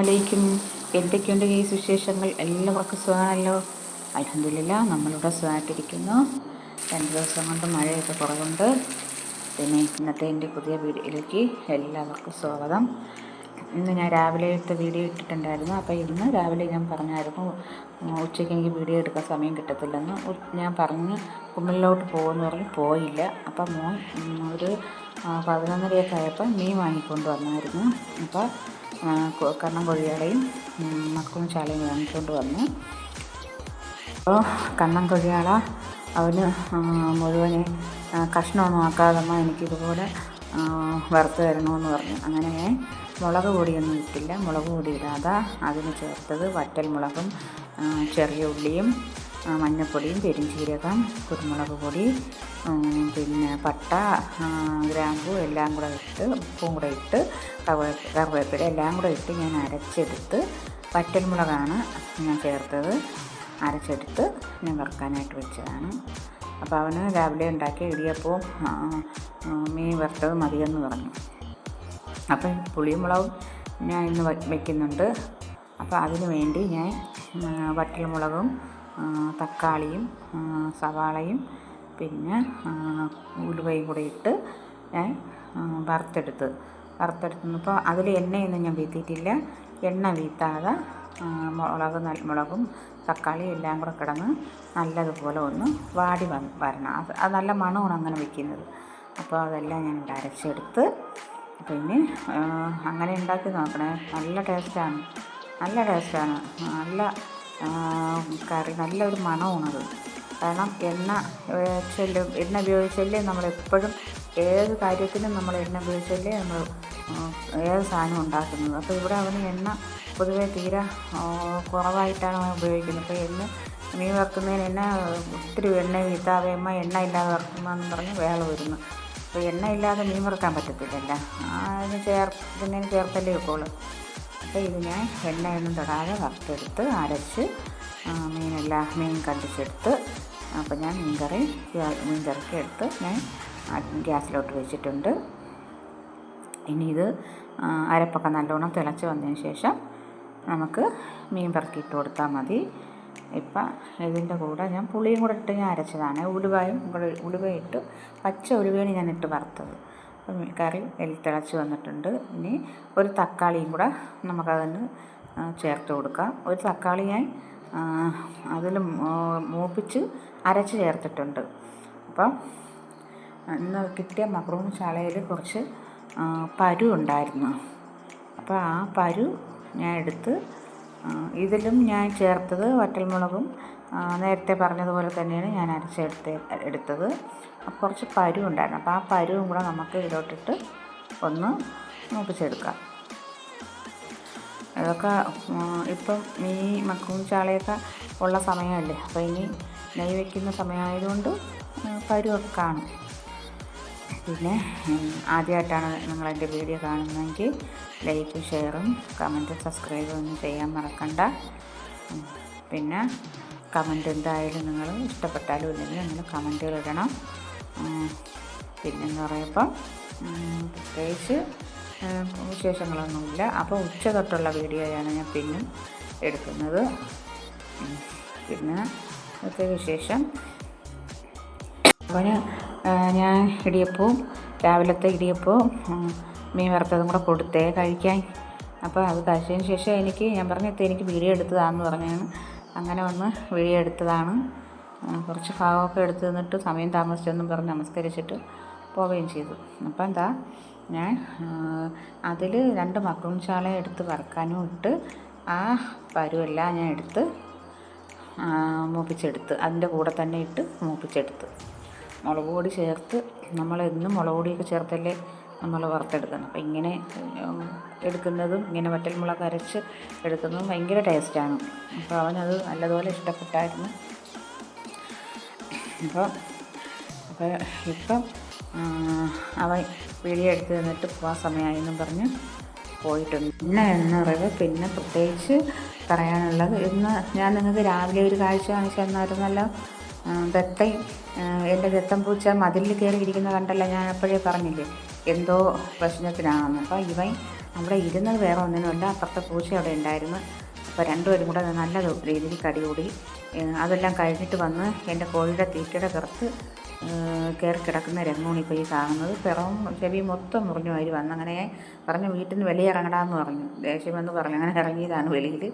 അലൈക്കും. എന്തൊക്കെയുണ്ട് ഈ വിശേഷങ്ങൾ? എല്ലാവർക്കും സുഖമാണല്ലോ. അൽഹംദുലില്ലാ, നമ്മളിവിടെ സുഖമായിട്ടിരിക്കുന്നു. 2 ദിവസം കൊണ്ട് മഴയൊക്കെ കുറവുണ്ട്. പിന്നെ ഇന്നത്തെ എൻ്റെ പുതിയ വീഡിയോയിലേക്ക് എല്ലാവർക്കും സ്വാഗതം. ഇന്ന് ഞാൻ രാവിലത്തെ വീഡിയോ ഇട്ടിട്ടുണ്ടായിരുന്നു. അപ്പോൾ ഇന്ന് രാവിലെ ഞാൻ പറഞ്ഞായിരുന്നു ഉച്ചയ്ക്ക് എനിക്ക് വീഡിയോ എടുക്കാൻ സമയം കിട്ടത്തില്ലെന്ന്. ഞാൻ പറഞ്ഞ് കുമ്മിളിലോട്ട് പോകുമെന്ന് പറഞ്ഞ് പോയില്ല. അപ്പം മോൻ ഒരു 11:30 ആയപ്പോൾ മീൻ വാങ്ങിക്കൊണ്ട് വന്നായിരുന്നു. അപ്പോൾ കണ്ണൻ കൊഴിയാളയും മക്കളും ചാളയും വാങ്ങിക്കൊണ്ട് വന്നു. അപ്പോൾ കണ്ണൻ കൊഴിയാള അവന് മുഴുവനെ കഷ്ണമൊന്നും ആക്കാതമ്മ എനിക്കിതുപോലെ വറുത്ത് തരണമെന്ന് പറഞ്ഞു. അങ്ങനെ ഞാൻ മുളക് പൊടിയൊന്നും ഇട്ടില്ല. മുളക് പൊടി ഇടാതെ അതിന് ചേർത്തത് വറ്റൽ മുളകും ചെറിയ ഉള്ളിയും മഞ്ഞൾപ്പൊടിയും പെരുംജീരകം കുരുമുളക് പൊടി പിന്നെ പട്ട ഗ്രാമ്പു എല്ലാം കൂടെ ഇട്ട് ഉപ്പും കൂടെ ഇട്ട് കറിവേപ്പില എല്ലാം കൂടെ ഇട്ട് ഞാൻ അരച്ചെടുത്ത് വറ്റൽമുളകാണ് ഞാൻ ചേർത്തത്. അരച്ചെടുത്ത് ഞാൻ വറുക്കാനായിട്ട് വെച്ചതാണ്. അപ്പോൾ അവന് രാവിലെ ഉണ്ടാക്കിയ ഇടിയപ്പവും മീൻ വറുത്തത് മതിയെന്ന് പറഞ്ഞു. അപ്പം പുളിയും മുളകും ഞാൻ ഇന്ന് വയ്ക്കുന്നുണ്ട്. അപ്പോൾ അതിന് വേണ്ടി ഞാൻ വറ്റൽമുളകും തക്കാളിയും സവാളയും പിന്നെ ഉലുവയും കൂടെ ഇട്ട് ഞാൻ വറുത്തെടുത്തപ്പോൾ അതിൽ എണ്ണയൊന്നും ഞാൻ വീത്തിയിട്ടില്ല. എണ്ണ വീത്താതെ മുളകും തക്കാളിയും എല്ലാം കൂടെ കിടന്ന് നല്ലതുപോലെ ഒന്ന് വാടി വരണം. അത് നല്ല മണമാണ് അങ്ങനെ വയ്ക്കുന്നത്. അപ്പോൾ അതെല്ലാം ഞാൻ അരച്ചെടുത്ത് പിന്നെ അങ്ങനെ ഉണ്ടാക്കി നോക്കണേ. നല്ല ടേസ്റ്റാണ്. നല്ല കറി, നല്ലൊരു മണമാണത്. കാരണം എണ്ണ ഉപയോഗിച്ചല്ലേ നമ്മളെപ്പോഴും ഏത് കാര്യത്തിനും നമ്മൾ എണ്ണ ഉപയോഗിച്ചല്ലേ നമ്മൾ ഏത് സാധനം ഉണ്ടാക്കുന്നത്. അപ്പോൾ ഇവിടെ അവന് എണ്ണ പൊതുവെ തീരെ കുറവായിട്ടാണ് ഉപയോഗിക്കുന്നത്. അപ്പോൾ മീൻ വറുക്കുന്നതിന് ഒത്തിരി എണ്ണ വീത്താവേമ്മ എണ്ണ ഇല്ലാതെ വറുക്കുമെന്ന് പറഞ്ഞ് വേള വരുന്നു. അപ്പോൾ എണ്ണ ഇല്ലാതെ മീൻ വറുക്കാൻ പറ്റത്തില്ലല്ലോ. അതിന് ചേർത്തല്ലേ വെക്കുള്ളൂ. അപ്പോൾ ഇത് ഞാൻ എണ്ണയൊന്നും തൊടാതെ വറുത്തെടുത്ത് അരച്ച് മീൻ കണ്ടിച്ചെടുത്ത് അപ്പോൾ ഞാൻ മീൻകറിക്ക് എടുത്ത് ഞാൻ ഗ്യാസിലോട്ട് വെച്ചിട്ടുണ്ട്. ഇനി ഇത് അരപ്പൊക്കെ നല്ലോണം തിളച്ച് വന്നതിന് ശേഷം നമുക്ക് മീൻ പെറുക്കിയിട്ട് കൊടുത്താൽ മതി. ഇപ്പം ഇതിൻ്റെ കൂടെ ഞാൻ പുളിയും കൂടെ ഇട്ട് ഞാൻ അരച്ചതാണ്. ഉലുവയിട്ട് പച്ച ഉലുവയാണ് ഞാൻ ഇട്ട് വറുത്തത്. അപ്പം കറി തിളച്ച് വന്നിട്ടുണ്ട്. ഇനി ഒരു തക്കാളിയും കൂടെ നമുക്കതിന് ചേർത്ത് കൊടുക്കാം. ഒരു തക്കാളി ഞാൻ അതിൽ മൂപ്പിച്ച് അരച്ച് ചേർത്തിട്ടുണ്ട്. അപ്പം ഇന്ന് കിട്ടിയ മക്രൂണി ചാളയിൽ കുറച്ച് പരു ഉണ്ടായിരുന്നു. അപ്പോൾ ആ പരു ഞാൻ എടുത്ത് ഇതിലും ഞാൻ ചേർത്തത് വറ്റൽമുളകും നേരത്തെ പറഞ്ഞതുപോലെ തന്നെയാണ് ഞാൻ എടുത്തത്. അപ്പോൾ കുറച്ച് പരു ഉണ്ടായിരുന്നു. അപ്പോൾ ആ പരുവും കൂടെ നമുക്ക് ഇതിലോട്ടിട്ട് ഒന്ന് മൂപ്പിച്ചെടുക്കാം. അതൊക്കെ ഇപ്പം ഈ മക്രൂണി ചാളയൊക്കെ ഉള്ള സമയമല്ലേ. അപ്പോൾ ഇനി നെയ്യ് വയ്ക്കുന്ന സമയമായതുകൊണ്ട് പരുവൊക്കെ കാണും. പിന്നെ ആദ്യമായിട്ടാണ് നിങ്ങളെൻ്റെ വീഡിയോ കാണുന്നതെങ്കിൽ ലൈക്കും ഷെയറും കമൻറ്റും സബ്സ്ക്രൈബും ഒന്നും ചെയ്യാൻ മറക്കണ്ട. പിന്നെ കമൻറ്റ് എന്തായാലും നിങ്ങൾ ഇഷ്ടപ്പെട്ടാലും ഇല്ലെങ്കിൽ നിങ്ങൾ കമൻറ്റുകൾ ഇടണം. പിന്നെന്ന് പറയുമ്പം പ്രത്യേകിച്ച് വിശേഷങ്ങളൊന്നുമില്ല. അപ്പോൾ ഉച്ച തൊട്ടുള്ള വീഡിയോയാണ് ഞാൻ പിന്നും എടുക്കുന്നത്. പിന്നെ ഇന്നത്തെ വിശേഷം അപ്പോൾ ഞാൻ രാവിലത്തെ ഇടിയപ്പവും മീൻ വറുത്തതും കൂടെ കൊടുത്തേ കഴിക്കാൻ. അപ്പോൾ അത് കഴിച്ചതിന് ശേഷം ഞാൻ എനിക്ക് വീഡിയോ എടുത്തതാണെന്ന് പറഞ്ഞാണ് അങ്ങനെ വന്ന് വീഡിയോ എടുത്തതാണ്. കുറച്ച് ഭാഗമൊക്കെ എടുത്ത് നിന്നിട്ട് സമയം താമസിച്ചെന്നും പറഞ്ഞ് നമസ്കരിച്ചിട്ട് പോവുകയും ചെയ്തു. അപ്പോൾ ഞാൻ അതിൽ 2 മക്രൂണി ചാള എടുത്ത് വറുക്കാനും ഇട്ട് ആ പരുവെല്ലാം ഞാൻ എടുത്ത് മൂപ്പിച്ചെടുത്ത് അതിൻ്റെ കൂടെ തന്നെ ഇട്ട് മൂപ്പിച്ചെടുത്ത് മുളക് പൊടി ചേർത്ത് നമ്മളെന്നും മുളക് പൊടിയൊക്കെ ചേർത്തല്ലേ നമ്മൾ വറുത്തെടുക്കണം. അപ്പോൾ ഇങ്ങനെ എടുക്കുന്നതും ഇങ്ങനെ വറ്റൽമുളക് അരച്ച് എടുക്കുന്നതും ഭയങ്കര ടേസ്റ്റാണ്. അപ്പോൾ അവനത് നല്ലതുപോലെ ഇഷ്ടപ്പെട്ടായിരുന്നു. അപ്പോൾ ഇപ്പം അവൻ വീഡിയോ എടുത്ത് തന്നിട്ട് പോകാൻ സമയമായെന്നും പറഞ്ഞ് പോയിട്ടുണ്ട്. എന്ന് പറയുമ്പോൾ പിന്നെ പ്രത്യേകിച്ച് പറയാനുള്ളത്, ഇന്ന് ഞാൻ നിങ്ങൾക്ക് രാവിലെ ഒരു കാഴ്ച കാണിച്ചു തന്നായിരുന്നല്ലോ. എൻ്റെ ദത്തം പൂച്ച മതിലിൽ കയറി ഇരിക്കുന്ന കണ്ടല്ല. ഞാൻ അപ്പോഴേ പറഞ്ഞില്ലേ എന്തോ പ്രശ്നത്തിനാണെന്ന്. അപ്പോൾ ഇവൻ അവിടെ ഇരുന്നത് വേറെ ഒന്നിനുമല്ല, അപ്പുറത്തെ പൂച്ച അവിടെ ഉണ്ടായിരുന്നു. അപ്പോൾ രണ്ടുപേരും കൂടെ നല്ല രീതിയിൽ കടികൂടി. അതെല്ലാം കഴിഞ്ഞിട്ട് വന്ന് എൻ്റെ കോഴിയുടെ തീറ്റയുടെ പുറത്ത് കയറി കിടക്കുന്ന രംഗമാണ് ഇപ്പോൾ ഈ കാണുന്നത്. പിറവും ചെവി മൊത്തം മുറിഞ്ഞു വരി വന്ന്. അങ്ങനെ പറഞ്ഞു വീട്ടിൽ നിന്ന് വെളിയിറങ്ങടാന്ന് പറഞ്ഞു, ദേഷ്യമെന്ന് പറഞ്ഞു. അങ്ങനെ ഇറങ്ങിയതാണ് വെളിയിൽ.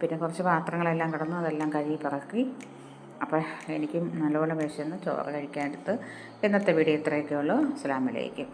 പിന്നെ കുറച്ച് പാത്രങ്ങളെല്ലാം കിടന്നു, അതെല്ലാം കഴുകി പിറക്കി. അപ്പോൾ എനിക്കും നല്ലപോലെ വിശന്ന് ചോറ് കഴിക്കാനെടുത്ത്. ഇന്നത്തെ വീഡിയോ ഇത്രയൊക്കെ ഉള്ളൂ. അസ്സലാമു അലൈക്കും.